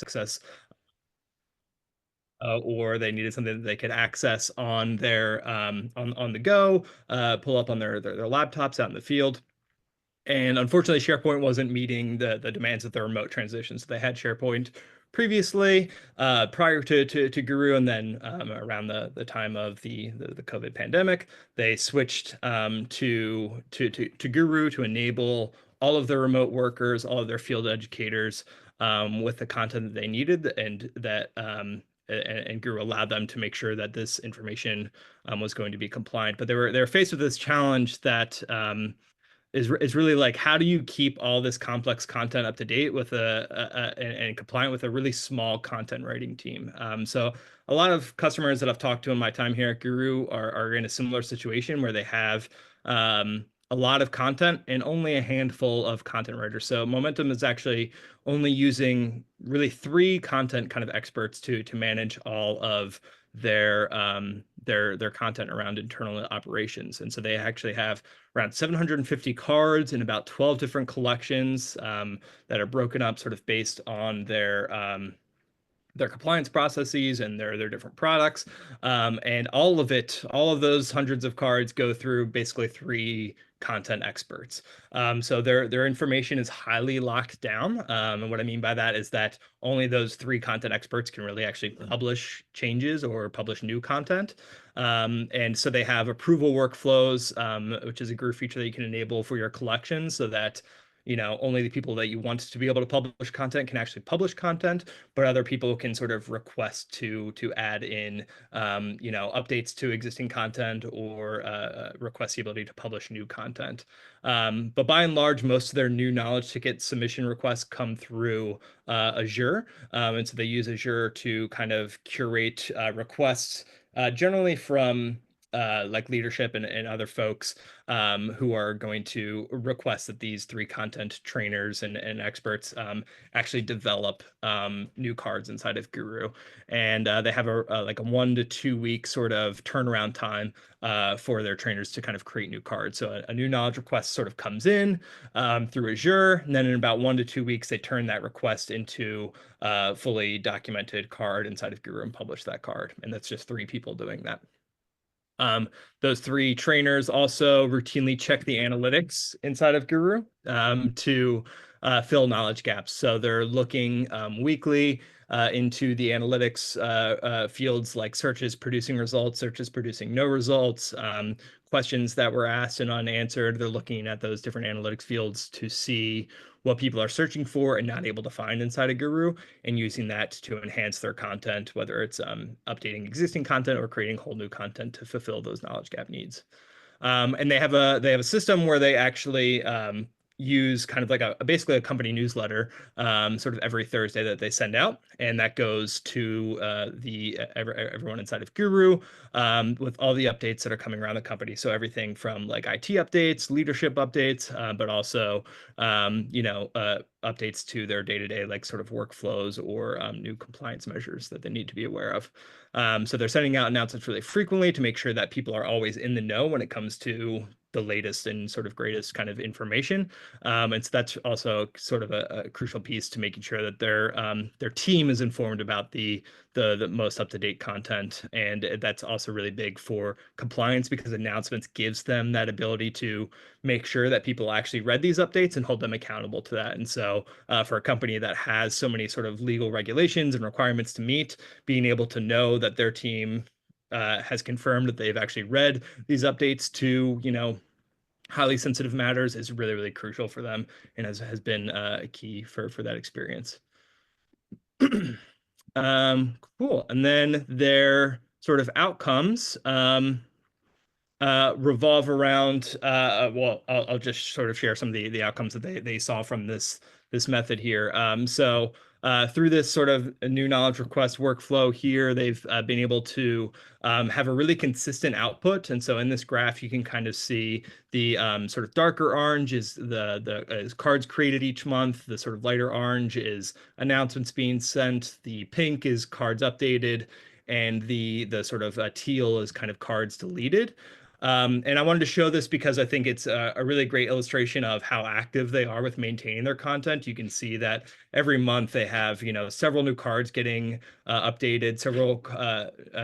access, or they needed something that they could access on their on the go, pull up on their laptops out in the field. And unfortunately, SharePoint wasn't meeting the demands of the remote transition. So they had SharePoint previously, prior to Guru, and then around the time of the COVID pandemic, they switched to Guru to enable all of their remote workers, all of their field educators, with the content that they needed, and and Guru allowed them to make sure that this information was going to be compliant. But they were faced with this challenge that is really like, how do you keep all this complex content up to date with and compliant with a really small content writing team? So a lot of customers that I've talked to in my time here at Guru are in a similar situation where they have a lot of content and only a handful of content writers. So Momentum is actually only using really three content kind of experts to manage all of their content around internal operations. And so they actually have around 750 cards in about 12 different collections, that are broken up sort of based on their compliance processes and their different products. And all of those hundreds of cards go through basically three content experts. So their information is highly locked down. And what I mean by that is that only those three content experts can really actually publish changes or publish new content. And so they have approval workflows, which is a Groove feature that you can enable for your collection, so that only the people that you want to be able to publish content can actually publish content, but other people can sort of request to add in updates to existing content, or request the ability to publish new content. But by and large, most of their new knowledge ticket submission requests come through Azure. And so they use Azure to kind of curate requests, generally from like leadership and other folks, who are going to request that these three content trainers and experts actually develop new cards inside of Guru. And they have like a 1 to 2 week sort of turnaround time for their trainers to kind of create new cards. So a new knowledge request sort of comes in through Azure, and then in about 1 to 2 weeks, they turn that request into a fully documented card inside of Guru and publish that card. And that's just three people doing that. Those three trainers also routinely check the analytics inside of Guru to fill knowledge gaps. So they're looking weekly into the analytics fields, like searches producing results, searches producing no results, questions that were asked and unanswered. They're looking at those different analytics fields to see what people are searching for and not able to find inside of Guru, and using that to enhance their content, whether it's updating existing content or creating whole new content to fulfill those knowledge gap needs. And they have a system where they actually use kind of like basically a company newsletter, sort of every Thursday, that they send out, and that goes to everyone inside of Guru, with all the updates that are coming around the company. So everything from like IT updates, leadership updates, but also updates to their day-to-day like sort of workflows, or new compliance measures that they need to be aware of. So they're sending out announcements really frequently to make sure that people are always in the know when it comes to the latest and sort of greatest kind of information. And so that's also sort of a crucial piece to making sure that their team is informed about the most up-to-date content. And that's also really big for compliance, because announcements gives them that ability to make sure that people actually read these updates and hold them accountable to that. And so for a company that has so many sort of legal regulations and requirements to meet, being able to know that their team has confirmed that they've actually read these updates to, highly sensitive matters is really, really crucial for them, and has been key for that experience. Cool. And then their sort of outcomes revolve around, well, I'll just sort of share some of the outcomes that they saw from this method here. So through this sort of new knowledge request workflow here, they've been able to have a really consistent output. And so in this graph, you can kind of see the sort of darker orange is is cards created each month. The sort of lighter orange is announcements being sent. The pink is cards updated, and the sort of teal is kind of cards deleted. And I wanted to show this because I think it's a really great illustration of how active they are with maintaining their content. You can see that every month they have, several new cards getting updated, several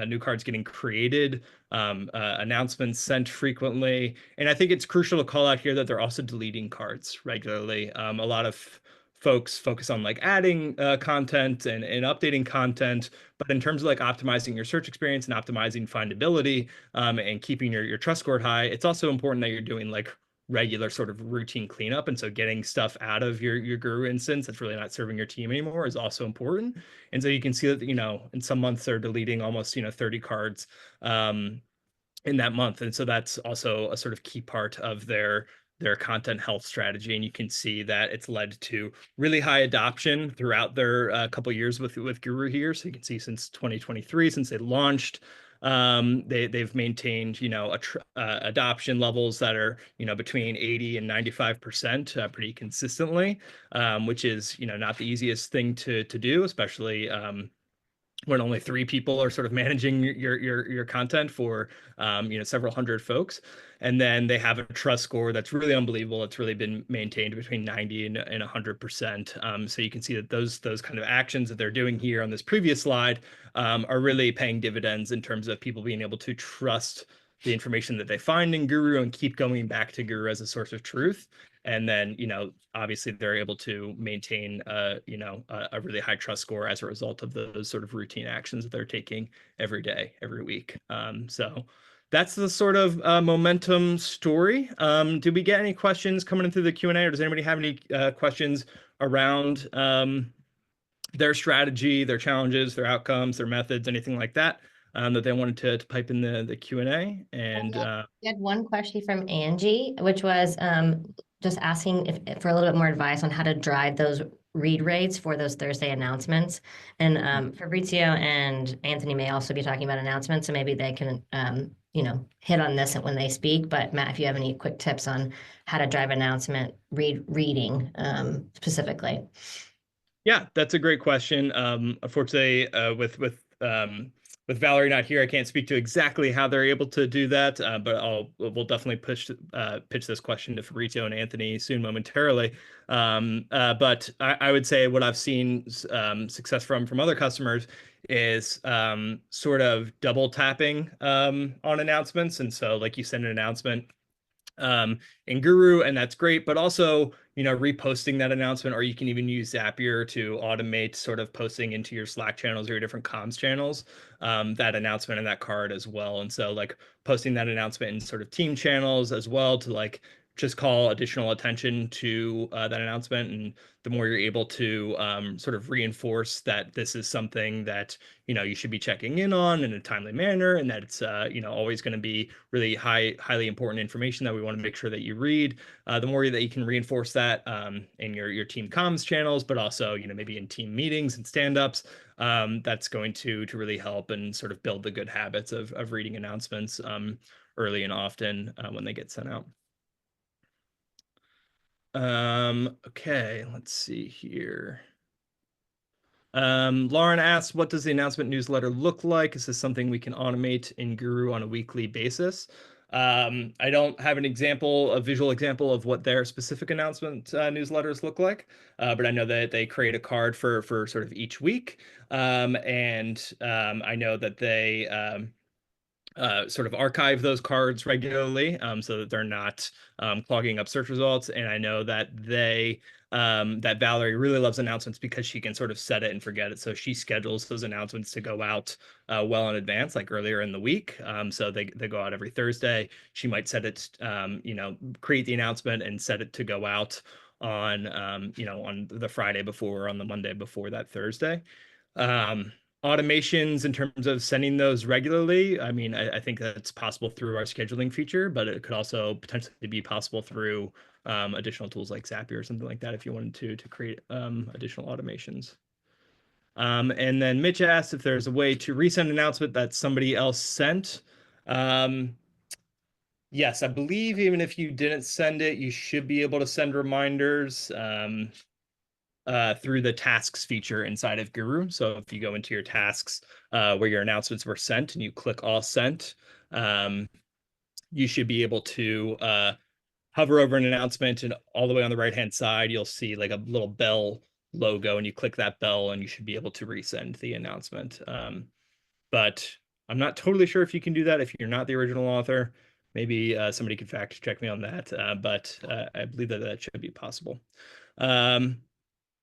new cards getting created, announcements sent frequently. And I think it's crucial to call out here that they're also deleting cards regularly. A lot of folks focus on like adding content and updating content, but in terms of like optimizing your search experience and optimizing findability, and keeping your trust score high, it's also important that you're doing like regular sort of routine cleanup. And so getting stuff out of your guru instance that's really not serving your team anymore is also important. And so you can see that, in some months they're deleting almost, 30 cards in that month. And so that's also a sort of key part of their content health strategy. And you can see that it's led to really high adoption throughout their couple years with Guru here. So you can see since 2023, since they launched, they've maintained, adoption levels that are, between 80 and 95% pretty consistently, which is, not the easiest thing to do, especially when only three people are sort of managing your content for several hundred folks. And then they have a trust score that's really unbelievable. It's really been maintained between 90 and 100%. So you can see that those kind of actions that they're doing here on this previous slide are really paying dividends in terms of people being able to trust the information that they find in Guru and keep going back to Guru as a source of truth. And then, obviously they're able to maintain, a really high trust score as a result of those sort of routine actions that they're taking every day, every week. So that's the sort of momentum story. Did we get any questions coming in through the Q&A, or does anybody have any questions around their strategy, their challenges, their outcomes, their methods, anything like that? That they wanted to pipe in the Q&A. And we had one question from Angie, which was just asking if for a little bit more advice on how to drive those read rates for those Thursday announcements. And Fabrizio and Anthony may also be talking about announcements, so maybe they can hit on this when they speak. But Matt, if you have any quick tips on how to drive announcement reading specifically. Yeah, that's a great question. Unfortunately, with Valerie not here, I can't speak to exactly how they're able to do that. But we'll definitely pitch this question to Fabrizio and Anthony soon, momentarily. But I would say what I've seen success from other customers is sort of double tapping on announcements. And so, like, you send an announcement in Guru, and that's great, but also, reposting that announcement, or you can even use Zapier to automate sort of posting into your Slack channels or your different comms channels, that announcement and that card as well. And so, like, posting that announcement in sort of team channels as well to like just call additional attention to that announcement. And the more you're able to sort of reinforce that this is something that you should be checking in on in a timely manner, and that it's always going to be really highly important information that we want to make sure that you read, the more that you can reinforce that in your team comms channels, but also maybe in team meetings and stand-ups, that's going to really help and sort of build the good habits of reading announcements early and often when they get sent out. Okay, let's see here. Lauren asks, what does the announcement newsletter look like? Is this something we can automate in Guru on a weekly basis? I don't have a visual example of what their specific announcement newsletters look like, but I know that they create a card for sort of each week. And I know that they sort of archive those cards regularly, so that they're not clogging up search results. And I know that that Valerie really loves announcements because she can sort of set it and forget it. So she schedules those announcements to go out well in advance, like earlier in the week. So they go out every Thursday. She might set it, create the announcement and set it to go out on, on the Friday before, or on the Monday before that Thursday. Automations in terms of sending those regularly, I mean, I think that's possible through our scheduling feature, but it could also potentially be possible through additional tools like Zapier or something like that if you wanted to create additional automations. And then Mitch asked if there's a way to resend an announcement that somebody else sent. Yes, I believe even if you didn't send it, you should be able to send reminders through the tasks feature inside of Guru. So if you go into your tasks where your announcements were sent and you click all sent, you should be able to hover over an announcement, and all the way on the right hand side, you'll see like a little bell logo, and you click that bell, and you should be able to resend the announcement. But I'm not totally sure if you can do that if you're not the original author. Maybe somebody could fact check me on that, but I believe that that should be possible. Um,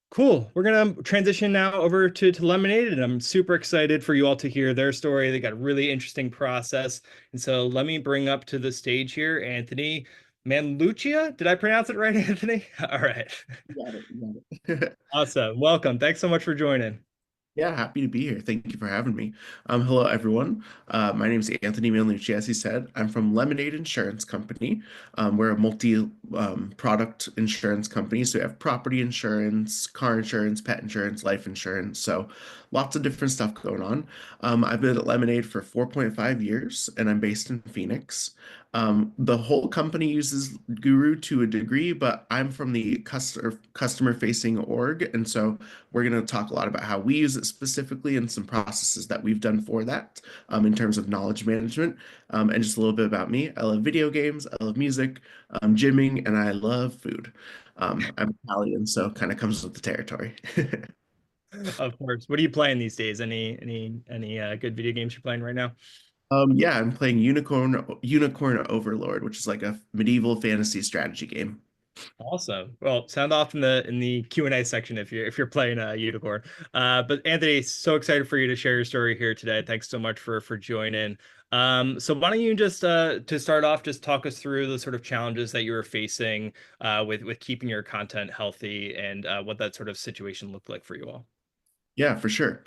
Cool. We're gonna transition now over to Lemonade, and I'm super excited for you all to hear their story. They got a really interesting process, and so let me bring up to the stage here Anthony Manluccia. Did I pronounce it right, Anthony? All right. You got it. You got it. Awesome. Welcome. Thanks so much for joining. Yeah, happy to be here. Thank you for having me. Hello, everyone. My name is Anthony Manlucci, as he said. I'm from Lemonade Insurance Company. We're a multi-product insurance company. So we have property insurance, car insurance, pet insurance, life insurance. So lots of different stuff going on. I've been at Lemonade for 4.5 years, and I'm based in Phoenix. The whole company uses Guru to a degree, but I'm from the customer facing org, and so we're going to talk a lot about how we use it specifically and some processes that we've done for that in terms of knowledge management. And just a little bit about me. I love video games, I love music, gymming, and I love food. I'm Italian, so kind of comes with the territory. Of course. What are you playing these days? Any good video games you're playing right now? Yeah, I'm playing Unicorn Overlord, which is like a medieval fantasy strategy game. Awesome. Well, sound off in the Q&A section if you're playing Unicorn. But Anthony, so excited for you to share your story here today. Thanks so much for joining. So why don't you just to start off, just talk us through the sort of challenges that you were facing with keeping your content healthy, and what that sort of situation looked like for you all. Yeah, for sure.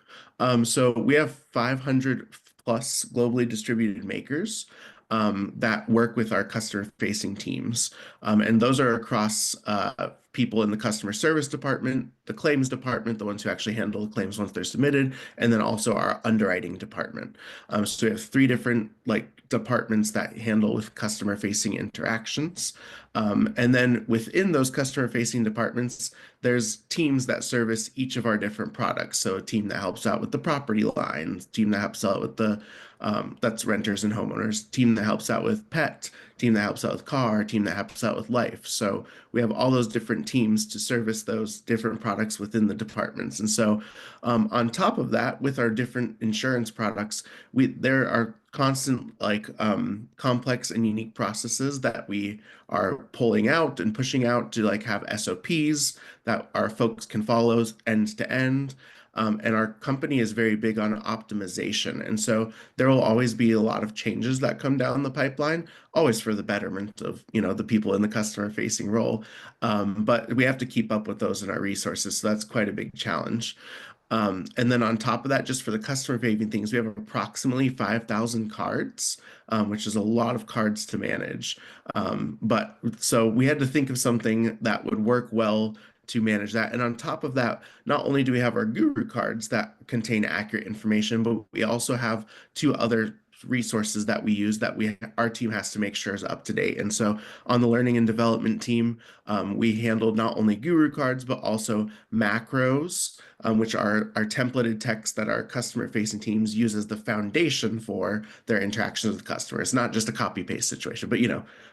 So we have 500 plus globally distributed makers that work with our customer-facing teams. And those are across people in the customer service department, the claims department, the ones who actually handle the claims once they're submitted, and then also our underwriting department. So we have three different departments that handle with customer-facing interactions. And then within those customer-facing departments, there's teams that service each of our different products. So a team that helps out with the property lines, team that helps out with the that's renters and homeowners, team that helps out with pet, team that helps out with car, team that helps out with life. So we have all those different teams to service those different products within the departments. And so on top of that, with our different insurance products, there are constant complex and unique processes that we are pulling out and pushing out to have SOPs that our folks can follow end to end. And our company is very big on optimization. And so there will always be a lot of changes that come down the pipeline, always for the betterment of, the people in the customer facing role. But we have to keep up with those in our resources. So that's quite a big challenge. And then on top of that, just for the customer facing things, we have approximately 5,000 cards, which is a lot of cards to manage. But so we had to think of something that would work well to manage that. And on top of that, not only do we have our Guru cards that contain accurate information, but we also have two other resources that we use that our team has to make sure is up to date. And so on the learning and development team, we handled not only Guru cards, but also macros, which are our templated text that our customer facing teams use as the foundation for their interactions with customers, not just a copy paste situation, but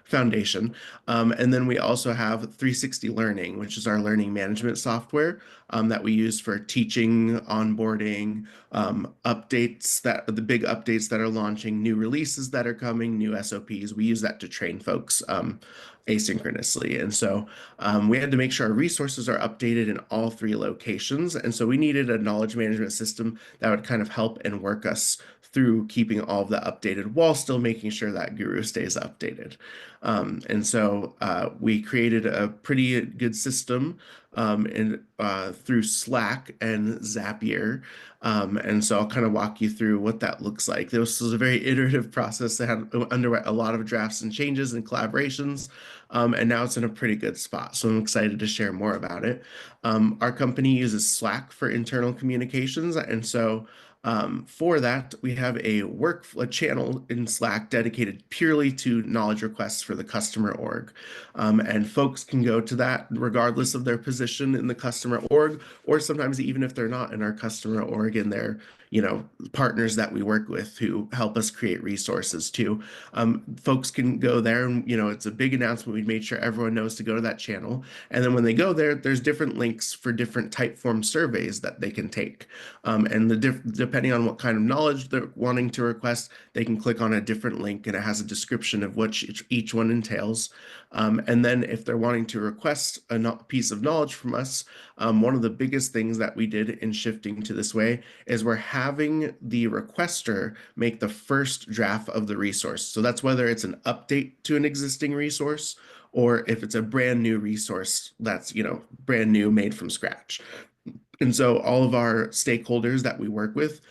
foundation. And then we also have 360 Learning, which is our learning management software that we use for teaching, onboarding, updates, the big updates that are launching, new releases that are coming, new SOPs. We use that to train folks asynchronously. And so we had to make sure our resources are updated in all three locations. And so we needed a knowledge management system that would kind of help and work us through keeping all of that updated while still making sure that Guru stays updated. And so we created a pretty good system through Slack and Zapier. And so I'll kind of walk you through what that looks like. This was a very iterative process that had underwent a lot of drafts and changes and collaborations. And now it's in a pretty good spot. So I'm excited to share more about it. Our company uses Slack for internal communications. And so For that, we have a channel in Slack dedicated purely to knowledge requests for the customer org. And folks can go to that regardless of their position in the customer org, or sometimes even if they're not in our customer org and they're, partners that we work with who help us create resources too. Folks can go there and, it's a big announcement. We made sure everyone knows to go to that channel. And then when they go there, there's different links for different type form surveys that they can take. And depending on what kind of knowledge they're wanting to request, they can click on a different link and it has a description of what each one entails. And then if they're wanting to request a piece of knowledge from us, one of the biggest things that we did in shifting to this way is we're having the requester make the first draft of the resource. So that's whether it's an update to an existing resource or if it's a brand new resource that's, brand new made from scratch. And so all of our stakeholders that we work with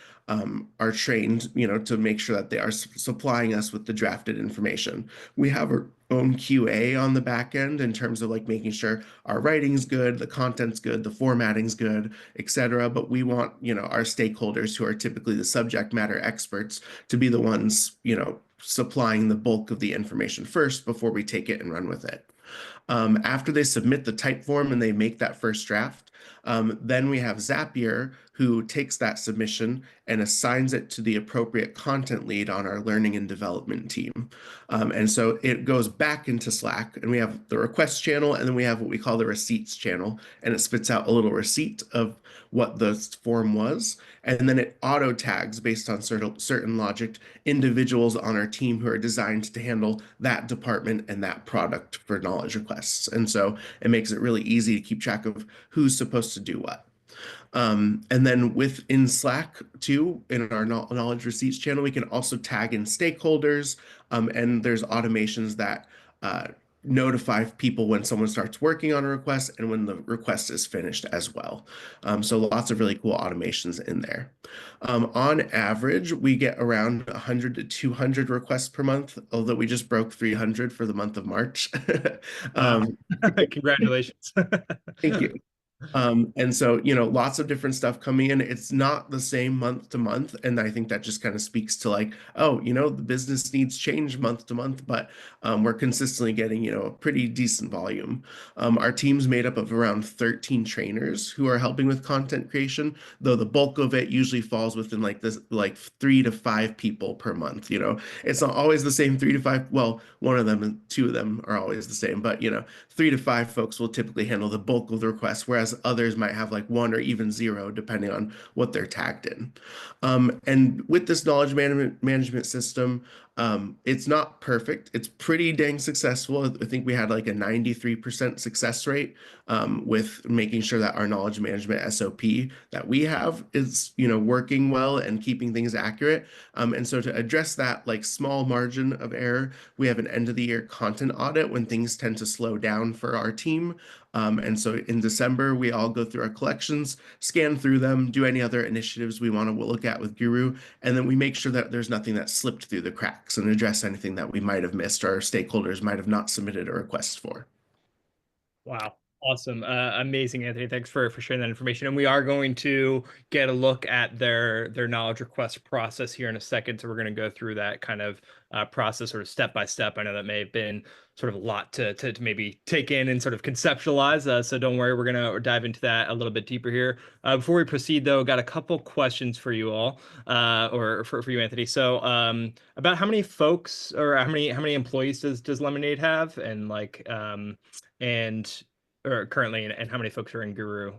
are trained, to make sure that they are supplying us with the drafted information. We have our own QA on the back end in terms of like making sure our writing's good, the content's good, the formatting's good, etc. But we want, our stakeholders who are typically the subject matter experts to be the ones, supplying the bulk of the information first before we take it and run with it. After they submit the type form and they make that first draft, then we have Zapier who takes that submission and assigns it to the appropriate content lead on our learning and development team. And so it goes back into Slack and we have the request channel and then we have what we call the receipts channel and it spits out a little receipt of what the form was. And then it auto tags based on certain logic individuals on our team who are designed to handle that department and that product for knowledge requests. And so it makes it really easy to keep track of who's supposed to do what. And then within Slack too, in our knowledge receipts channel, we can also tag in stakeholders, and there's automations that notify people when someone starts working on a request and when the request is finished as well. So lots of really cool automations in there. On average, we get around 100 to 200 requests per month, although we just broke 300 for the month of March. Wow. Congratulations. Thank you. And so, lots of different stuff coming in. It's not the same month to month. And I think that just kind of speaks to like, oh, the business needs change month to month, but we're consistently getting, a pretty decent volume. Our team's made up of around 13 trainers who are helping with content creation, though the bulk of it usually falls within like this, like 3 to 5 people per month. It's not always the same 3 to 5. Well, one of them and two of them are always the same, but 3 to 5 folks will typically handle the bulk of the requests, whereas others might have like 1 or even 0, depending on what they're tagged in. And with this knowledge management system, it's not perfect. It's pretty dang successful. I think we had like a 93% success rate with making sure that our knowledge management SOP that we have is, working well and keeping things accurate. And so to address that like small margin of error, we have an end of the year content audit when things tend to slow down for our team. And so in December, we all go through our collections, scan through them, do any other initiatives we want to look at with Guru, and then we make sure that there's nothing that slipped through the cracks and address anything that we might have missed or our stakeholders might have not submitted a request for. Wow. Awesome. Amazing, Anthony. Thanks for sharing that information. And we are going to get a look at their knowledge request process here in a second. So we're going to go through that kind of process sort of step by step. I know that may have been sort of a lot to maybe take in and sort of conceptualize. So don't worry, we're going to dive into that a little bit deeper here. Before we proceed, though, got a couple questions for you all, or for you, Anthony. So about how many folks or how many employees does Lemonade have, and like and or currently, and how many folks are in Guru?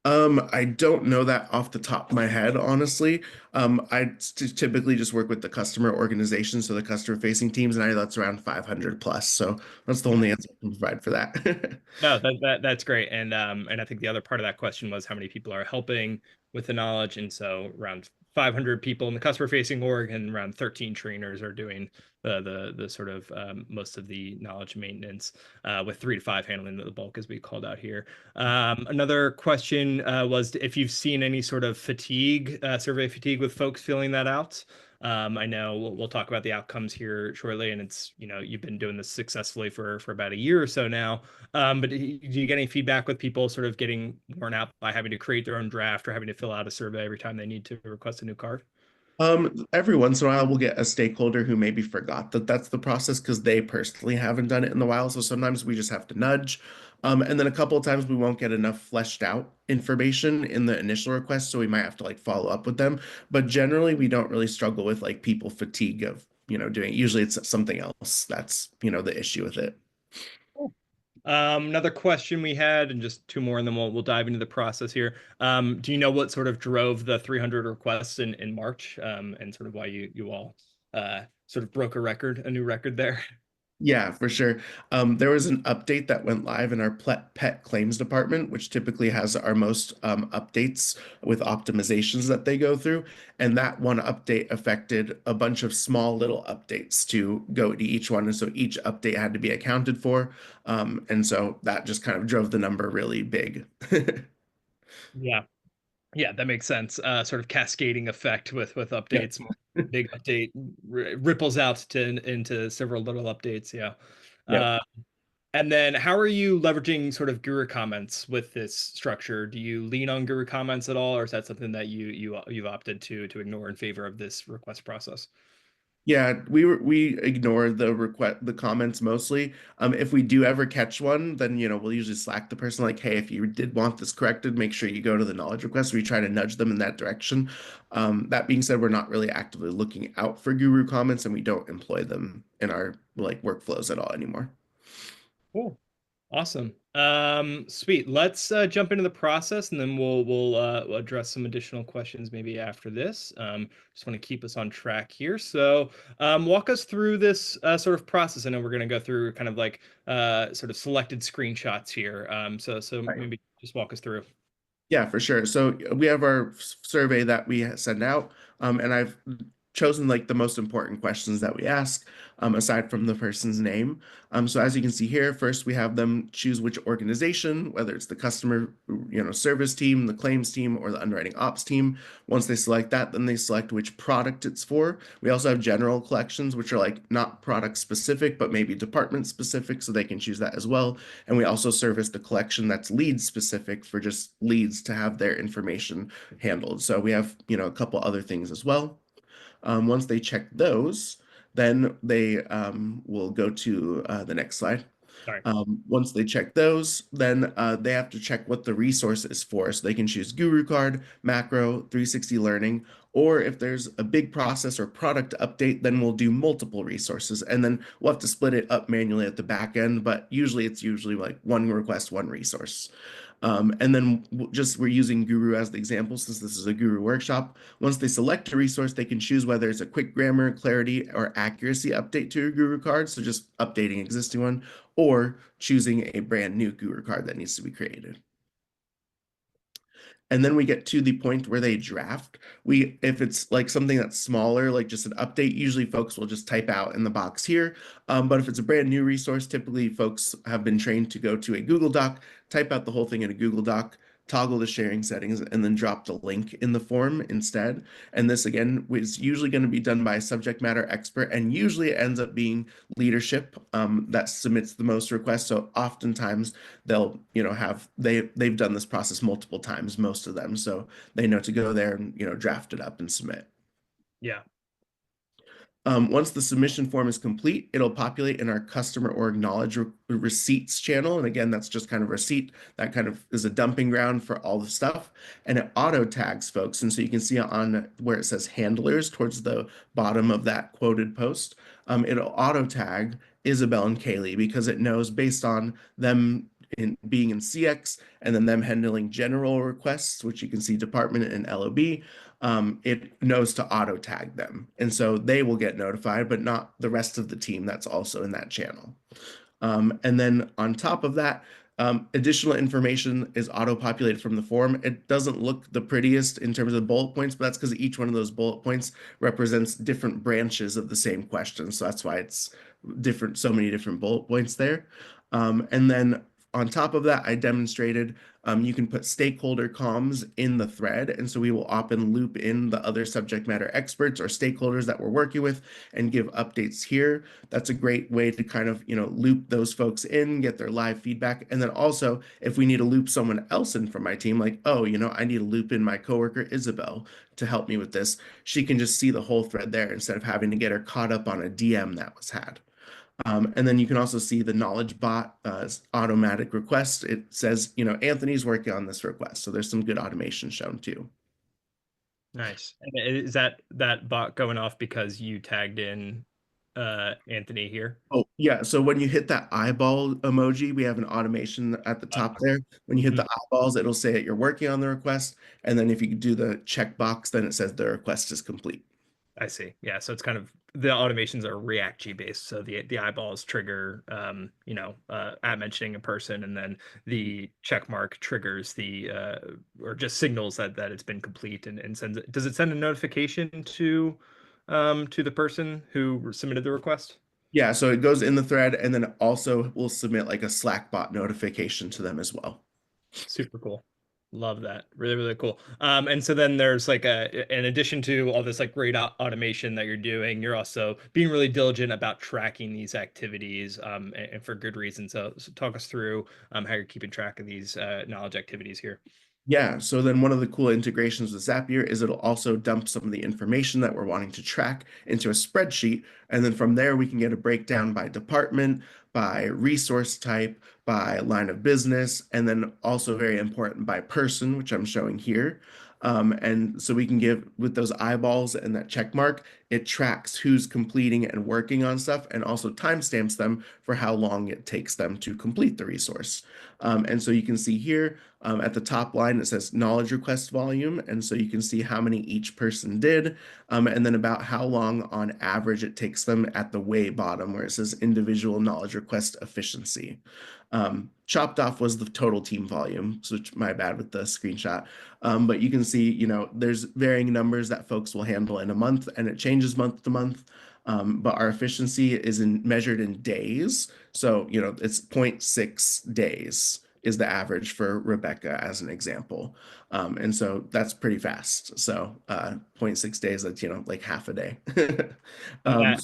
I don't know that off the top of my head, honestly. I typically just work with the customer organization, so the customer facing teams, and I know that's around 500 plus. So that's the only answer I can provide for that. No, that's great. And I think the other part of that question was how many people are helping with the knowledge. And so around 500 people in the customer facing org and around 13 trainers are doing the sort of most of the knowledge maintenance, with 3 to 5 handling the bulk, as we called out here. Another question was if you've seen any sort of fatigue, survey fatigue with folks filling that out. I know we'll talk about the outcomes here shortly, and it's, you've been doing this successfully for about a year or so now. But do you get any feedback with people sort of getting worn out by having to create their own draft or having to fill out a survey every time they need to request a new card? Every once in a while, we'll get a stakeholder who maybe forgot that that's the process because they personally haven't done it in a while. So sometimes we just have to nudge. And then a couple of times we won't get enough fleshed out information in the initial request, so we might have to like follow up with them. But generally, we don't really struggle with like people fatigue of, doing it. Usually it's something else that's, the issue with it. Another question we had, and just two more, and then we'll dive into the process here. Do you know what sort of drove the 300 requests in March, and sort of why you all sort of broke a new record there? Yeah, for sure. There was an update that went live in our pet claims department, which typically has our most updates with optimizations that they go through. And that one update affected a bunch of small little updates to go to each one. And so each update had to be accounted for. And so that just kind of drove the number really big. Yeah. Yeah, that makes sense. Sort of cascading effect with Yeah. updates. Big update ripples out into several little updates. Yeah. Yep. Uh, and then how are you leveraging sort of guru comments with this structure? Do you lean on guru comments at all, or is that something that you've opted to ignore in favor of this request process? Yeah, we ignore the comments mostly. If we do ever catch one, then we'll usually Slack the person like, hey, if you did want this corrected, make sure you go to the knowledge request. We try to nudge them in that direction. That being said, we're not really actively looking out for guru comments, and we don't employ them in our like workflows at all anymore. Cool. Awesome. Sweet. Let's jump into the process, and then we'll address some additional questions maybe after this. Just want to keep us on track here. So, walk us through this sort of process. I know we're going to go through kind of like sort of selected screenshots here. So maybe just walk us through. Yeah, for sure. So we have our survey that we send out, and I've chosen like the most important questions that we ask, aside from the person's name. So as you can see here, first we have them choose which organization, whether it's the customer, service team, the claims team, or the underwriting ops team. Once they select that, then they select which product it's for. We also have general collections, which are like not product specific, but maybe department specific, so they can choose that as well. And we also service the collection that's lead specific for just leads to have their information handled. So we have, a couple other things as well. Once they check those, then they will go to the next slide. Sorry. Once they check those, then they have to check what the resource is for. So they can choose Guru Card, Macro, 360 Learning, or if there's a big process or product update, then we'll do multiple resources. And then we'll have to split it up manually at the back end, but usually it's usually like one request, one resource. And then just we're using Guru as the example since this is a Guru workshop. Once they select a resource, they can choose whether it's a quick grammar, clarity, or accuracy update to a Guru card, so just updating existing one, or choosing a brand new Guru card that needs to be created. And then we get to the point where they draft. If it's like something that's smaller, like just an update, usually folks will just type out in the box here. But if it's a brand new resource, typically folks have been trained to go to a Google Doc, type out the whole thing in a Google Doc, toggle the sharing settings, and then drop the link in the form instead. And this again is usually going to be done by a subject matter expert, and usually it ends up being leadership that submits the most requests. So oftentimes they'll, they've done this process multiple times, most of them, so they know to go there and draft it up and submit. Yeah. Once the submission form is complete, it'll populate in our customer org knowledge receipts channel. And again, that's just kind of receipt. That kind of is a dumping ground for all the stuff. And it auto tags folks. And so you can see on where it says handlers towards the bottom of that quoted post, it'll auto tag Isabel and Kaylee because it knows based on them being in CX and then them handling general requests, which you can see department and LOB, it knows to auto tag them. And so they will get notified, but not the rest of the team that's also in that channel. And then on top of that, additional information is auto-populated from the form. It doesn't look the prettiest in terms of bullet points, but that's because each one of those bullet points represents different branches of the same question. So that's why it's different, so many different bullet points there. And then on top of that, I demonstrated you can put stakeholder comms in the thread. And so we will often loop in the other subject matter experts or stakeholders that we're working with and give updates here. That's a great way to kind of, loop those folks in, get their live feedback. And then also, if we need to loop someone else in from my team, like, oh, I need to loop in my coworker, Isabel, to help me with this, she can just see the whole thread there instead of having to get her caught up on a DM that was had. And then you can also see the knowledge bot automatic request. It says, Anthony's working on this request. So there's some good automation shown too. Nice. And is that bot going off because you tagged in Anthony here? Oh, yeah. So when you hit that eyeball emoji, we have an automation at the top there. When you hit the eyeballs, it'll say that you're working on the request. And then if you do the checkbox, then it says the request is complete. I see. Yeah, so it's kind of the automations are React based. So the eyeballs trigger at mentioning a person, and then the check mark triggers the or just signals that it's been complete and sends it. Does it send a notification to the person who submitted the request? Yeah, so it goes in the thread and then it also will submit like a Slack bot notification to them as well. Super cool. Love that. Really, really cool. And so then there's like in addition to all this like great automation that you're doing, you're also being really diligent about tracking these activities, and for good reason. So talk us through how you're keeping track of these knowledge activities here. Yeah, so then one of the cool integrations with Zapier is it'll also dump some of the information that we're wanting to track into a spreadsheet. And then from there, we can get a breakdown by department, by resource type, by line of business, and then also very important by person, which I'm showing here. And so we can give with those eyeballs and that check mark, it tracks who's completing and working on stuff and also timestamps them for how long it takes them to complete the resource. And so you can see here at the top line, it says knowledge request volume. And so you can see how many each person did, and then about how long on average it takes them at the way bottom where it says individual knowledge request efficiency. Chopped off was the total team volume, so my bad with the screenshot. But you can see, there's varying numbers that folks will handle in a month, and it changes month to month. But our efficiency is measured in days. So, it's 0.6 days is the average for Rebecca as an example. And so that's pretty fast. So 0.6 days, that's, like half a day. And Um,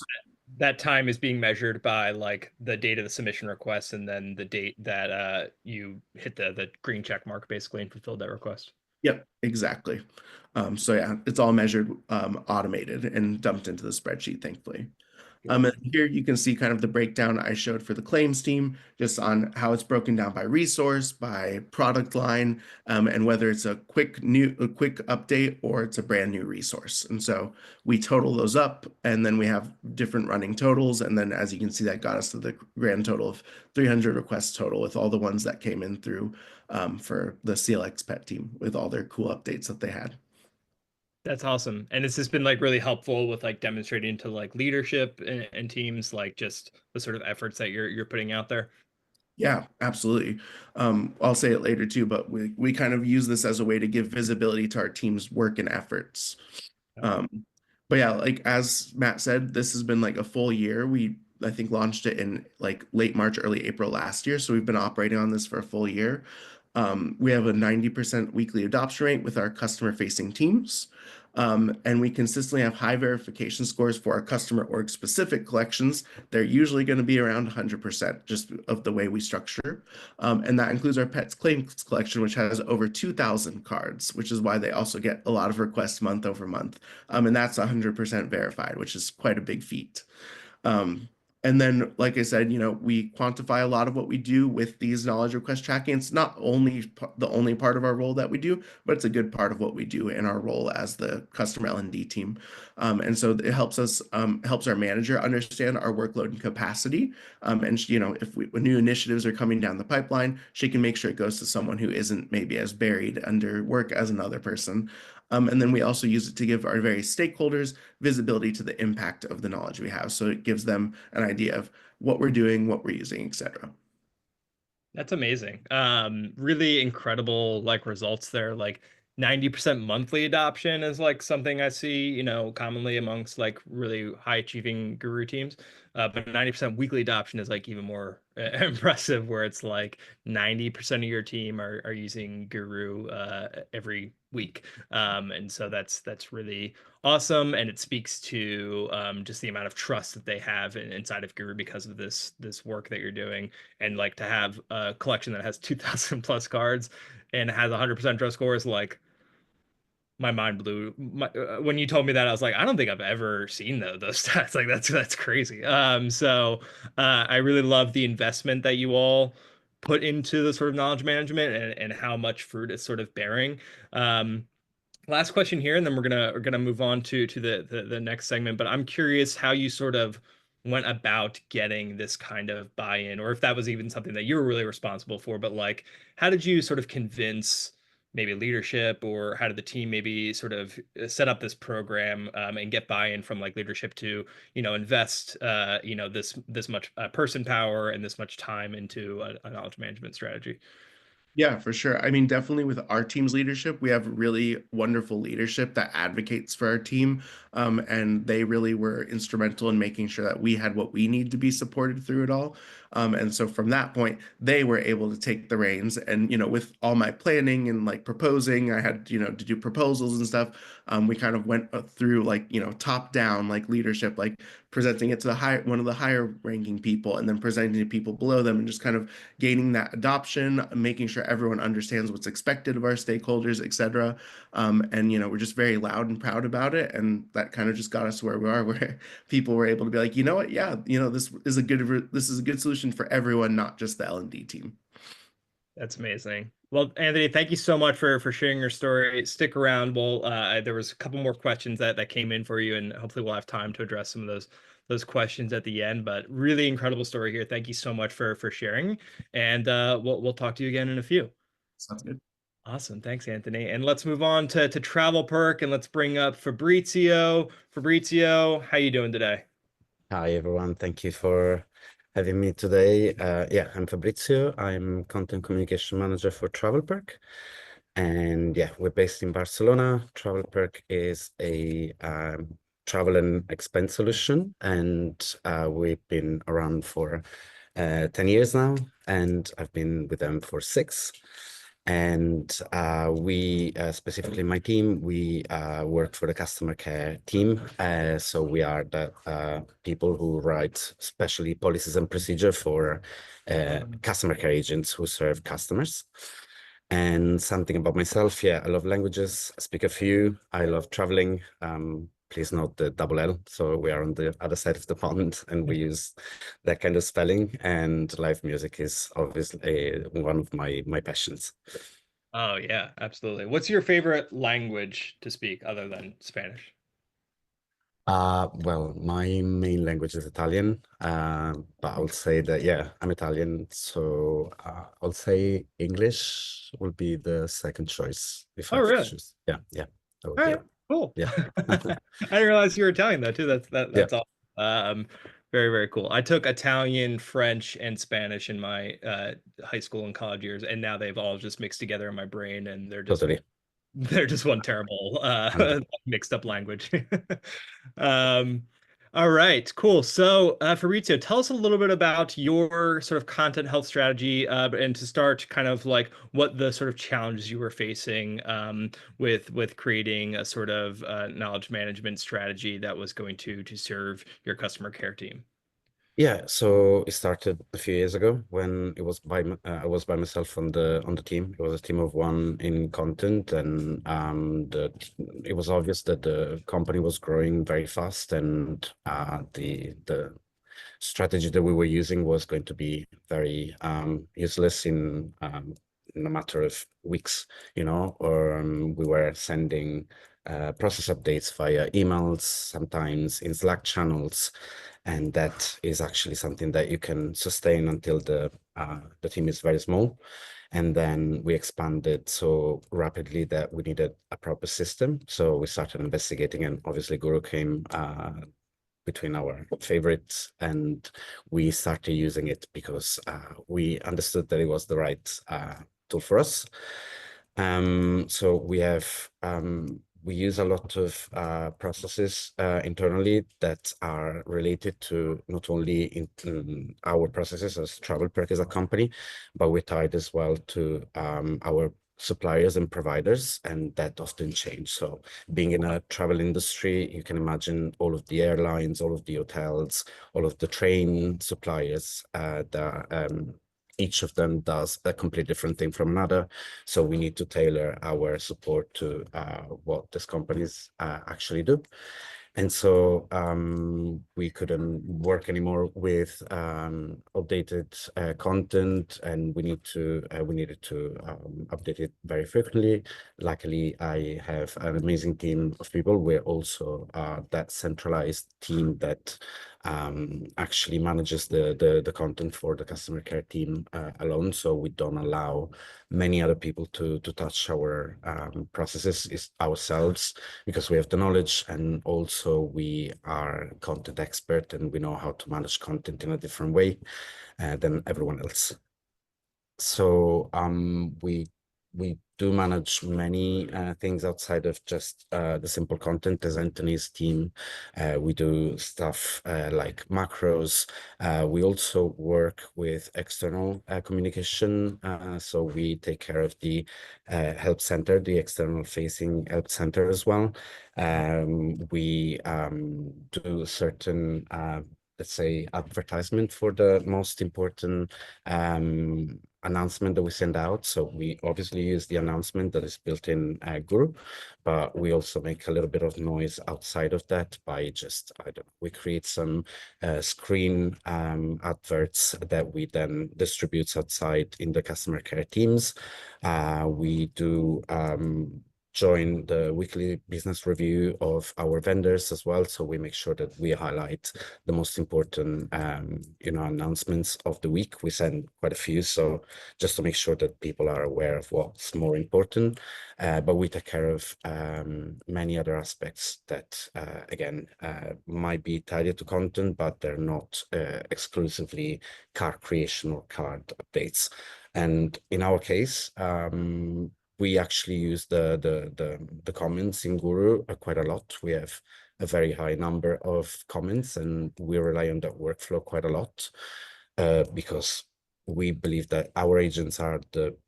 that time is being measured by like the date of the submission request and then the date that you hit the green check mark basically and fulfilled that request. Yep, exactly. So yeah, it's all measured, automated and dumped into the spreadsheet, thankfully. And here you can see kind of the breakdown I showed for the claims team, just on how it's broken down by resource, by product line, and whether it's a quick update or it's a brand new resource. And so we total those up, and then we have different running totals. And then as you can see, that got us to the grand total of 300 requests total with all the ones that came in through for the CLX pet team with all their cool updates that they had. That's awesome. And it's just been like really helpful with like demonstrating to like leadership and teams, like just the sort of efforts that you're putting out there. Yeah, absolutely. I'll say it later too, but we kind of use this as a way to give visibility to our team's work and efforts. Um, but yeah, like as Matt said, this has been like a full year. I think launched it in like late March, early April last year. So we've been operating on this for a full year. We have a 90% weekly adoption rate with our customer facing teams. And we consistently have high verification scores for our customer org specific collections. They're usually going to be around 100% just of the way we structure. And that includes our pets claims collection, which has over 2,000 cards, which is why they also get a lot of requests month over month. And that's 100% verified, which is quite a big feat. And then, like I said, we quantify a lot of what we do with these knowledge request tracking. It's not only the only part of our role that we do, but it's a good part of what we do in our role as the customer L&D team. And so it helps us, helps our manager understand our workload and capacity. And if when new initiatives are coming down the pipeline, she can make sure it goes to someone who isn't maybe as buried under work as another person. And then we also use it to give our various stakeholders visibility to the impact of the knowledge we have. So it gives them an idea of what we're doing, what we're using, etc. That's amazing. Really incredible like results there. Like 90% monthly adoption is like something I see, commonly amongst like really high achieving guru teams. But 90% weekly adoption is like even more impressive, where it's like 90% of your team are using Guru every week. And so that's really awesome, and it speaks to just the amount of trust that they have inside of Guru because of this work that you're doing. And like to have a collection that has 2,000 plus cards and has 100% draw scores, like my mind blew. When you told me that, I was like, I don't think I've ever seen those stats. Like that's crazy. I really love the investment that you all put into the sort of knowledge management, and how much fruit it's sort of bearing. Um, Last question here, and then we're gonna move on to the next segment. But I'm curious how you sort of went about getting this kind of buy-in, or if that was even something that you were really responsible for. But like, how did you sort of convince maybe leadership, or how did the team maybe sort of set up this program, and get buy-in from like leadership to, invest this much person power and this much time into a knowledge management strategy? Yeah, for sure. I mean, definitely with our team's leadership, we have really wonderful leadership that advocates for our team. And they really were instrumental in making sure that we had what we need to be supported through it all. And so from that point, they were able to take the reins. And, with all my planning and like proposing, I had, to do proposals and stuff. We kind of went through like, top down, like leadership, like presenting it to one of the higher ranking people and then presenting to people below them and just kind of gaining that adoption, making sure everyone understands what's expected of our stakeholders, et cetera. And we're just very loud and proud about it, and that kind of just got us where we are, where people were able to be like, you know what, yeah, this is a good solution for everyone, not just the L&D team. That's amazing. Well, Anthony, thank you so much for sharing your story. Stick around. Well, there was a couple more questions that came in for you, and hopefully we'll have time to address some of those questions at the end. But really incredible story here. Thank you so much for sharing, and we'll talk to you again in a few. Sounds good. Awesome. Thanks, Anthony. And let's move on to TravelPerk, and let's bring up Fabrizio. Fabrizio, how you doing today? Hi, everyone. Thank you for having me today. Yeah, I'm Fabrizio. I'm content communication manager for TravelPerk. And yeah, we're based in Barcelona. TravelPerk is a travel and expense solution. And we've been around for 10 years now. And I've been with them for 6. And we, specifically my team, we work for the customer care team. So we are the people who write specially policies and procedure for customer care agents who serve customers. And something about myself, yeah, I love languages, I speak a few, I love traveling. Please note the double L. So we are on the other side of the pond and we use that kind of spelling, and live music is obviously one of my passions. Oh yeah, absolutely. What's your favorite language to speak other than Spanish? Well, my main language is Italian, but I'll say that, yeah, I'm Italian, so I'll say English will be the second choice if I Oh, have to really? choose. Yeah, yeah, that would All be right, it. cool. Yeah. I didn't realize you were Italian though, too. Yeah, That's awesome. Very, very cool. I took Italian, French, and Spanish in my high school and college years, and now they've all just mixed together in my brain, and totally. they're just one terrible mixed up language. Um, all right, cool. So, Fabrizio, tell us a little bit about your sort of content health strategy, and to start, kind of like what the sort of challenges you were facing with creating a sort of knowledge management strategy that was going to serve your customer care team. Yeah, so it started a few years ago when it was I was by myself on the team. It was a team of 1 in content, and it was obvious that the company was growing very fast, and the strategy that we were using was going to be very useless in a matter of weeks, or we were sending process updates via emails, sometimes in Slack channels, and that is actually something that you can sustain until the team is very small. And then we expanded so rapidly that we needed a proper system. So we started investigating, and obviously Guru came between our favorites, and we started using it because we understood that it was the right tool for us. So we have we use a lot of processes internally that are related to not only in our processes as TravelPerk as a company, but we're tied as well to our suppliers and providers, and that often change. So being in a travel industry, you can imagine all of the airlines, all of the hotels, all of the train suppliers, each of them does a completely different thing from another. So we need to tailor our support to what these companies actually do. And so we couldn't work anymore with updated content, and we needed to update it very frequently. Luckily, I have an amazing team of people. We're also that centralized team that actually manages the content for the customer care team alone. So we don't allow many other people to touch our processes ourselves, because we have the knowledge, and also we are content expert and we know how to manage content in a different way than everyone else. So we do manage many things outside of just the simple content. As Anthony's team, we do stuff like macros. We also work with external communication. So we take care of the help center, the external facing help center as well. We do certain let's say advertisement for the most important announcement that we send out. So we obviously use the announcement that is built in Guru, but we also make a little bit of noise outside of that by just, I don't know, we create some screen adverts that we then distribute outside in the customer care teams. We do join the weekly business review of our vendors as well. So we make sure that we highlight the most important, announcements of the week. We send quite a few, so just to make sure that people are aware of what's more important. But we take care of many other aspects that, again, might be tied to content, but they're not exclusively card creation or card updates. And in our case, we actually use the comments in Guru quite a lot. We have a very high number of comments, and we rely on that workflow quite a lot because we believe that our agents are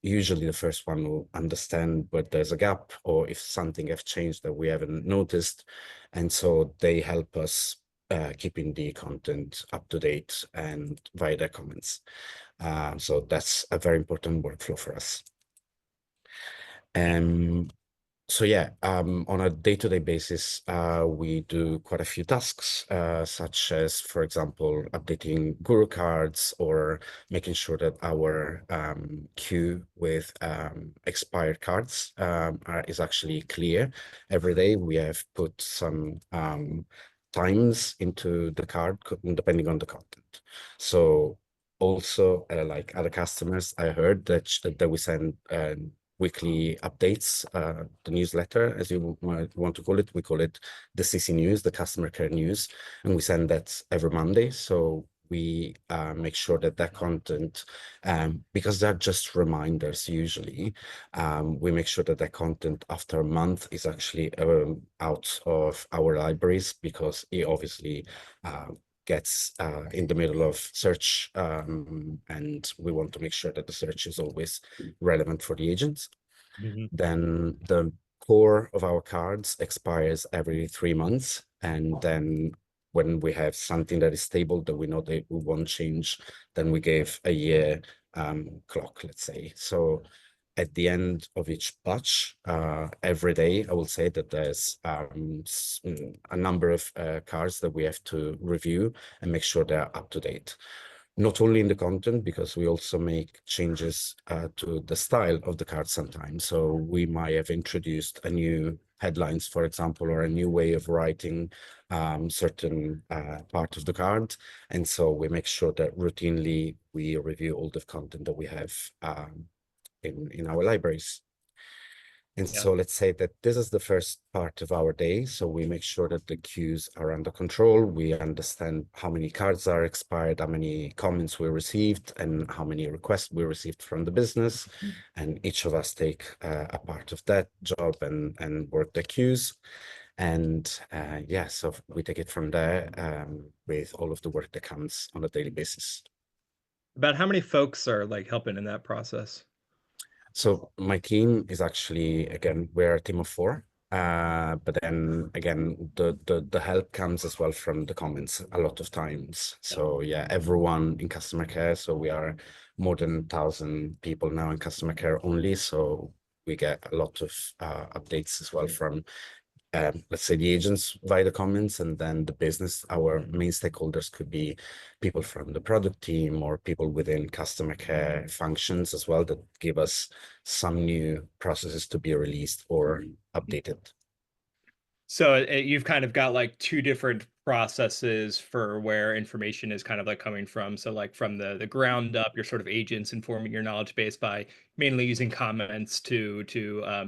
usually the first one who understand where there's a gap or if something has changed that we haven't noticed. And so they help us keeping the content up to date and via their comments. So that's a very important workflow for us. So yeah, on a day-to-day basis, we do quite a few tasks, such as, for example, updating Guru cards or making sure that our queue with expired cards is actually clear. Every day we have put some times into the card depending on the content. So also, like other customers, I heard that we send weekly updates, the newsletter, as you might want to call it. We call it the CC News, the customer care news, and we send that every Monday. So we make sure that content, because they're just reminders usually, we make sure that content after a month is actually out of our libraries, because it obviously gets in the middle of search, and we want to make sure that the search is always relevant for the agents. Mm-hmm. Then the core of our cards expires every 3 months, and then when we have something that is stable that we know that we won't change, then we give a year clock, let's say. So at the end of each batch, every day, I will say that there's a number of cards that we have to review and make sure they're up to date. Not only in the content, because we also make changes to the style of the card sometimes. So we might have introduced a new headlines, for example, or a new way of writing certain part of the card. And so we make sure that routinely we review all the content that we have in our libraries. And Yeah. so let's say that this is the first part of our day. So we make sure that the queues are under control. We understand how many cards are expired, how many comments we received, and how many requests we received from the business. And each of us take a part of that job and work the queues. And yeah, so we take it from there with all of the work that comes on a daily basis. About how many folks are like helping in that process? So my team is actually, again, we're a team of 4. But then again, the help comes as well from the comments a lot of times. So yeah, everyone in customer care. So we are more than 1,000 people now in customer care only. So we get a lot of updates as well from let's say the agents via the comments, and then the business. Our main stakeholders could be people from the product team or people within customer care functions as well that give us some new processes to be released or updated. So you've kind of got like 2 different processes for where information is kind of like coming from. So like from the ground up, your sort of agents informing your knowledge base by mainly using comments to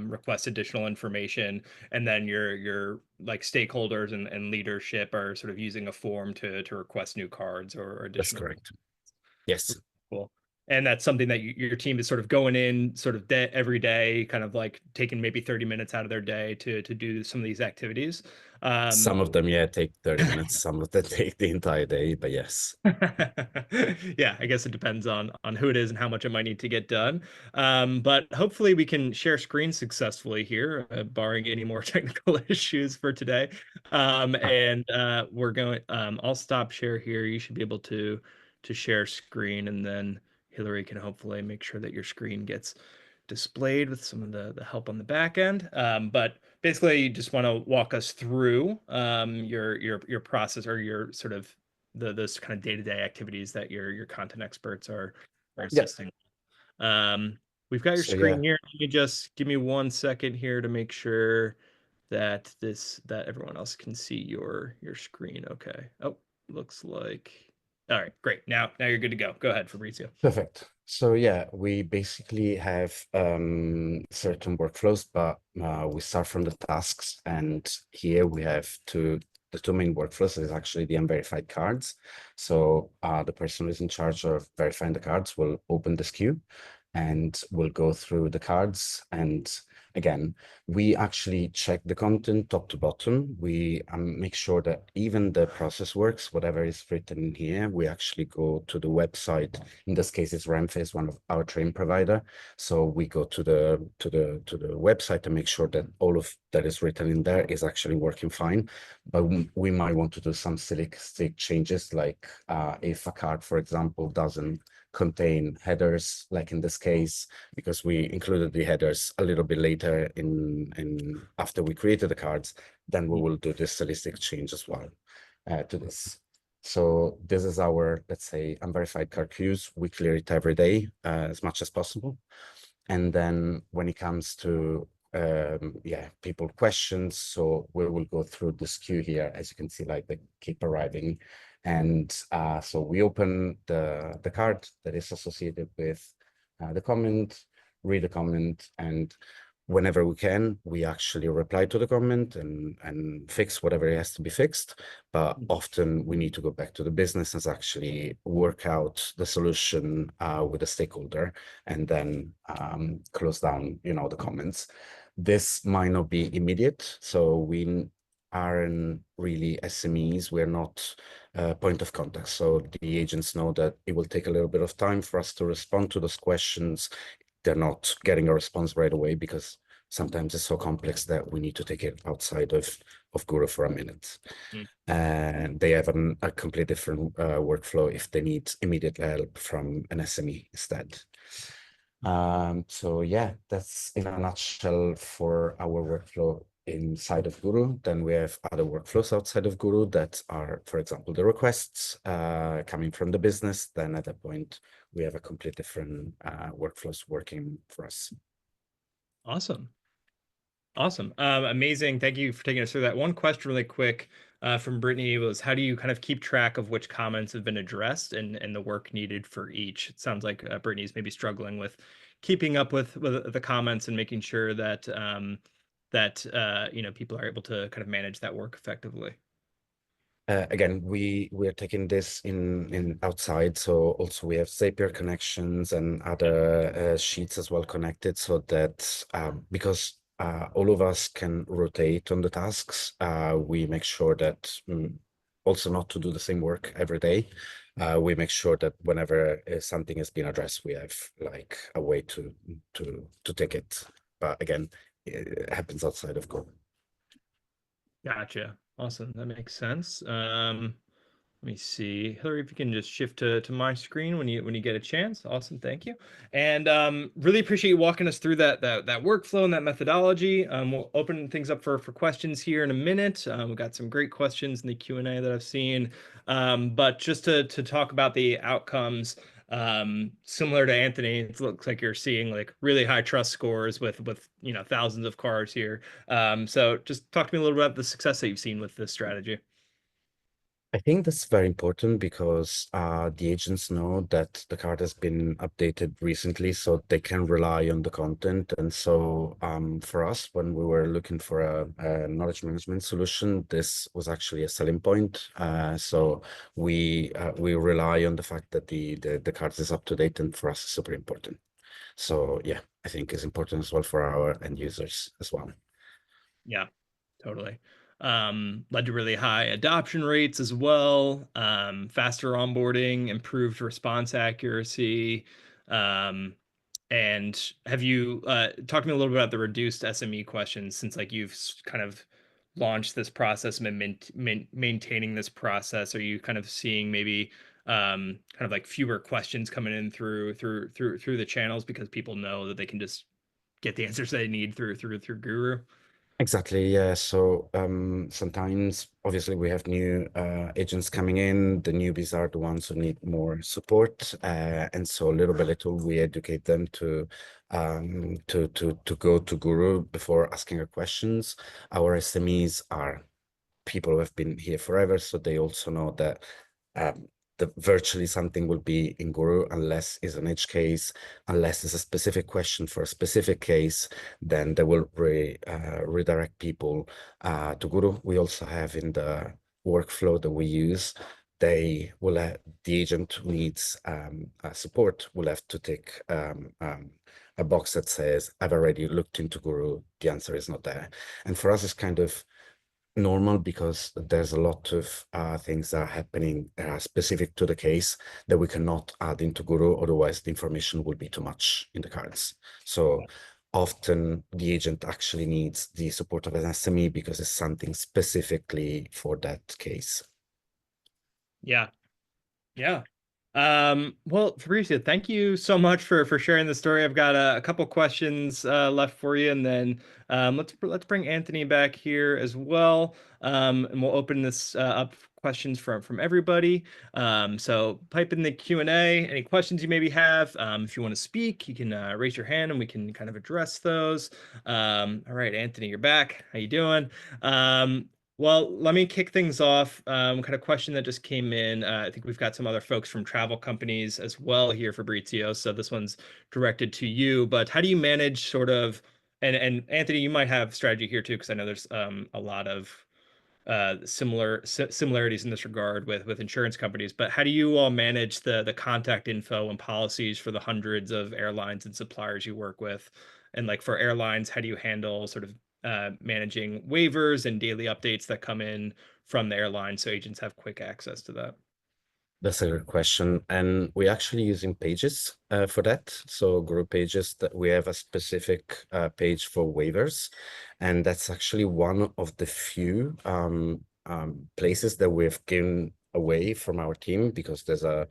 request additional information, and then your like stakeholders and leadership are sort of using a form to request new cards or That's additional. correct. Yes. Cool. And that's something that your team is sort of going in sort of every day, kind of like taking maybe 30 minutes out of their day to do some of these activities. Some of them, yeah, take 30 minutes. Some of them take the entire day, but yes. Yeah, I guess it depends on who it is and how much it might need to get done. But hopefully we can share screen successfully here, barring any more technical issues for today. And we're going. I'll stop share here. You should be able to share screen, and then Hillary can hopefully make sure that your screen gets displayed with some of the help on the back end. But basically, you just want to walk us through your process, or your sort of those kind of day-to-day activities that your content experts are Yeah. assisting. We've got your So yeah, screen here. Let me just give me 1 second here to make sure that that everyone else can see your screen. Okay. Oh, looks like. All right, great. Now you're good to go. Go ahead, Fabrizio. perfect. So yeah, we basically have certain workflows, but we start from the tasks, and here we have the 2 main workflows is actually the unverified cards. So the person who's in charge of verifying the cards will open this queue and will go through the cards. And again, we actually check the content top to bottom. We make sure that even the process works, whatever is written in here. We actually go to the website. In this case, it's Ramphis, one of our training provider. So we go to the website to make sure that all of that is written in there is actually working fine. But we might want to do some stylistic changes, like if a card, for example, doesn't contain headers, like in this case, because we included the headers a little bit later in after we created the cards, then we will do this stylistic change as well to this. So this is our, let's say, unverified card queues. We clear it every day as much as possible. And then when it comes to yeah, people questions, so we will go through this queue here. As you can see, like they keep arriving. And so we open the card that is associated with the comment, read the comment, and whenever we can, we actually reply to the comment and fix whatever has to be fixed. But often we need to go back to the business and actually work out the solution with the stakeholder, and then close down, the comments. This might not be immediate, so we aren't really SMEs. We're not point of contact. So the agents know that it will take a little bit of time for us to respond to those questions. They're not getting a response right away because sometimes it's so complex that we need to take it outside of Guru for a minute. And they have a completely different workflow if they need immediate help from an SME instead. So yeah, that's in a nutshell for our workflow inside of Guru. Then we have other workflows outside of Guru that are, for example, the requests coming from the business. Then at that point, we have a complete different workflows working for us. Awesome. Awesome. Amazing. Thank you for taking us through that. One question really quick from Brittany was, how do you kind of keep track of which comments have been addressed and the work needed for each? It sounds like Brittany's maybe struggling with keeping up with the comments and making sure that people are able to kind of manage that work effectively. Again, we are taking this in outside, so also we have Zapier connections and other sheets as well connected, so that because all of us can rotate on the tasks, we make sure that also not to do the same work every day. We make sure that whenever something has been addressed, we have like a way to take it. But again, it happens outside of Go. Gotcha. Awesome. That makes sense. Let me see, Hillary, if you can just shift to my screen when you get a chance. Awesome, thank you. And really appreciate you walking us through that workflow and that methodology. We'll open things up for questions here in a minute. We've got some great questions in the Q&A that I've seen. But just to talk about the outcomes, similar to Anthony, it looks like you're seeing like really high trust scores with thousands of cars here. So just talk to me a little bit about the success that you've seen with this strategy. I think that's very important because the agents know that the card has been updated recently, so they can rely on the content. And so for us, when we were looking for a knowledge management solution, this was actually a selling point. So we rely on the fact that the card is up to date, and for us, it's super important. So yeah, I think it's important as well for our end users as well. Yeah, totally. Led to really high adoption rates as well, faster onboarding, improved response accuracy. And have you talked to me a little bit about the reduced SME questions, since like you've kind of launched this process and maintaining this process? Are you kind of seeing maybe kind of like fewer questions coming in through the channels because people know that they can just get the answers they need through Guru? Exactly, yeah. So sometimes, obviously, we have new agents coming in. The newbies are the ones who need more support, and so little by little, we educate them to go to Guru before asking our questions. Our SMEs are people who have been here forever, so they also know that virtually something will be in Guru unless it's an edge case, unless it's a specific question for a specific case, then they will redirect people to Guru. We also have in the workflow that we use, the agent who needs support will have to tick a box that says, I've already looked into Guru, the answer is not there. And for us, it's kind of normal because there's a lot of things that are happening specific to the case that we cannot add into Guru, otherwise the information will be too much in the cards. So often the agent actually needs the support of an SME because it's something specifically for that case. Yeah. Well, Fabrizio, thank you so much for sharing the story. I've got a couple questions left for you, and then let's bring Anthony back here as well, and we'll open this up for questions from everybody. So pipe in the Q&A, any questions you maybe have. If you want to speak, you can raise your hand and we can kind of address those. All right, Anthony, you're back. How you doing? Well, let me kick things off. Kind of question that just came in. I think we've got some other folks from travel companies as well here, Fabrizio. So this one's directed to you. But how do you manage sort of, and Anthony, you might have strategy here too, because I know there's a lot of similarities in this regard with insurance companies. But how do you all manage the contact info and policies for the hundreds of airlines and suppliers you work with? And like for airlines, how do you handle sort of managing waivers and daily updates that come in from the airline so agents have quick access to that? That's a good question. And we're actually using Pages for that. So Guru Pages, that we have a specific page for waivers. And that's actually one of the few places that we've given away from our team, because there's a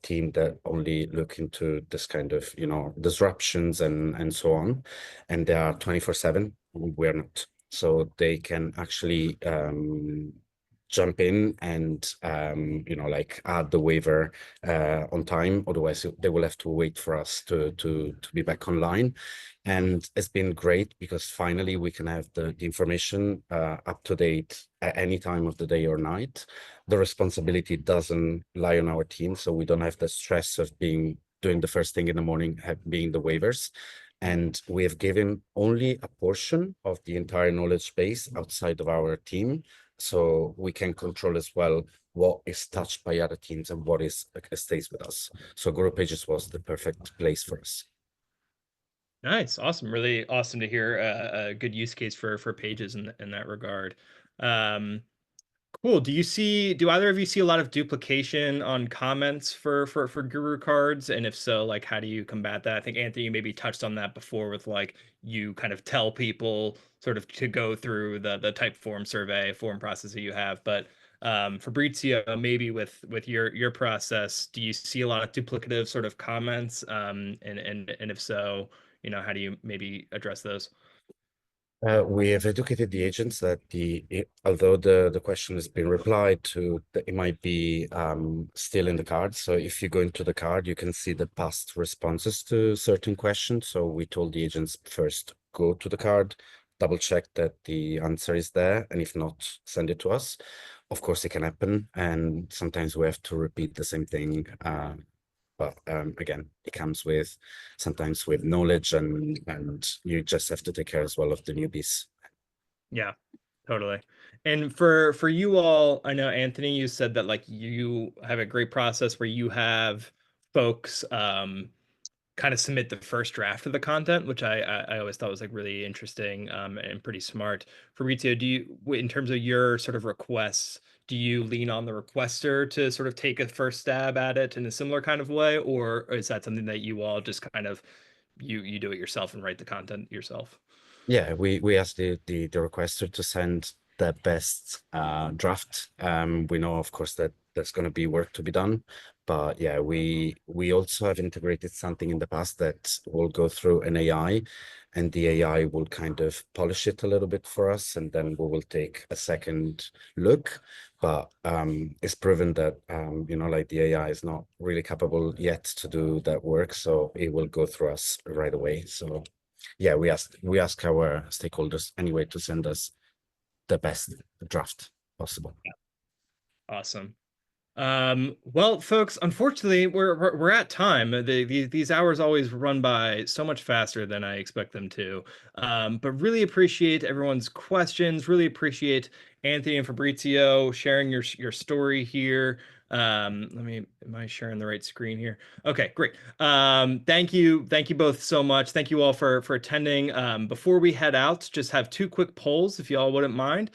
team that only look into this kind of, disruptions and so on. And they are 24/7. We're not. So they can actually jump in and like add the waiver on time, otherwise they will have to wait for us to be back online. And it's been great because finally we can have the information up to date at any time of the day or night. The responsibility doesn't lie on our team, so we don't have the stress of doing doing the first thing in the morning being the waivers. And we have given only a portion of the entire knowledge base outside of our team, so we can control as well what is touched by other teams and what is stays with us. So Guru Pages was the perfect place for us. Nice, awesome, really awesome to hear a good use case for pages in that regard. Cool. Do either of you see a lot of duplication on comments for Guru cards? And if so, like how do you combat that? I think Anthony, you maybe touched on that before with like you kind of tell people sort of to go through the type form survey form process that you have. But Fabrizio, maybe with your process, do you see a lot of duplicative sort of comments? And if so, how do you maybe address those? We have educated the agents that although the question has been replied to, it might be still in the card. So if you go into the card, you can see the past responses to certain questions. So we told the agents first go to the card, double check that the answer is there, and if not, send it to us. Of course, it can happen, and sometimes we have to repeat the same thing. But again, it comes with sometimes with knowledge, and you just have to take care as well of the newbies. Yeah, totally. And for you all, I know Anthony, you said that like you have a great process where you have folks kind of submit the first draft of the content, which I always thought was like really interesting and pretty smart. Fabrizio, in terms of your sort of requests, do you lean on the requester to sort of take a first stab at it in a similar kind of way, or is that something that you all just kind of you do it yourself and write the content yourself? Yeah, we asked the requester to send the best draft. We know, of course, that there's going to be work to be done, but yeah, we also have integrated something in the past that will go through an AI, and the AI will kind of polish it a little bit for us, and then we will take a second look. But it's proven that like the AI is not really capable yet to do that work, so it will go through us right away. So yeah, we ask our stakeholders anyway to send us the best draft possible. Awesome. Well, folks, unfortunately, we're at time. These hours always run by so much faster than I expect them to. But really appreciate everyone's questions. Really appreciate Anthony and Fabrizio sharing your story here. Am I sharing the right screen here? Okay, great. Thank you both so much. Thank you all for attending. Before we head out, just have two quick polls, if you all wouldn't mind,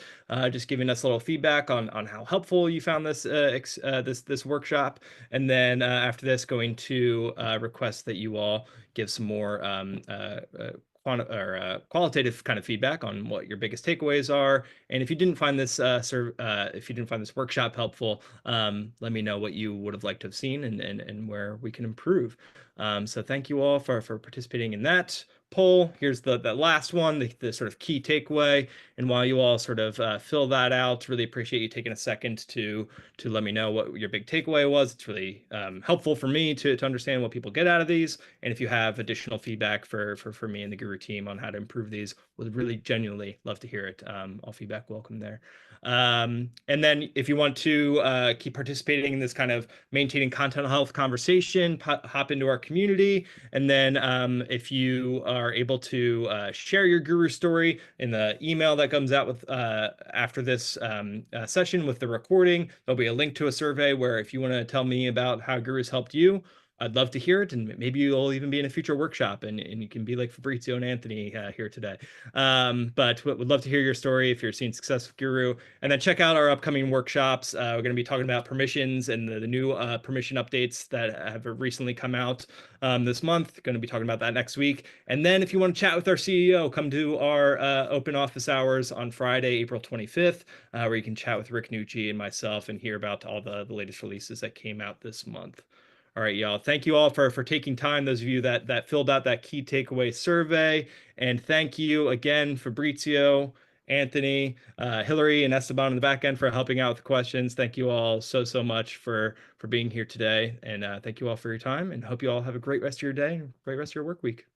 just giving us a little feedback on how helpful you found this this workshop, and then after this, going to request that you all give some more qualitative kind of feedback on what your biggest takeaways are. And if you didn't find this workshop helpful, let me know what you would have liked to have seen and where we can improve. So thank you all for participating in that poll. Here's the last one, the sort of key takeaway. And while you all sort of fill that out, really appreciate you taking a second to let me know what your big takeaway was. It's really helpful for me to understand what people get out of these. And if you have additional feedback for me and the Guru team on how to improve these, would really genuinely love to hear it. All feedback welcome there. And then if you want to keep participating in this kind of maintaining content health conversation, hop into our community. And then if you are able to share your Guru story in the email that comes out with after this session with the recording, there'll be a link to a survey where if you want to tell me about how Gurus helped you, I'd love to hear it, and maybe you'll even be in a future workshop, and you can be like Fabrizio and Anthony here today. But would love to hear your story if you're seeing success with Guru. And then check out our upcoming workshops. We're going to be talking about permissions and the new permission updates that have recently come out this month. Going to be talking about that next week. And then if you want to chat with our CEO, come to our open office hours on Friday, April 25th, where you can chat with Rick Nucci and myself and hear about all the latest releases that came out this month. All right, y'all. Thank you all for taking time. Those of you that filled out that key takeaway survey, and thank you again, Fabrizio, Anthony, Hillary, and Esteban in the back end for helping out with the questions. Thank you all so much for being here today, and thank you all for your time. And hope you all have a great rest of your day, great rest of your work week.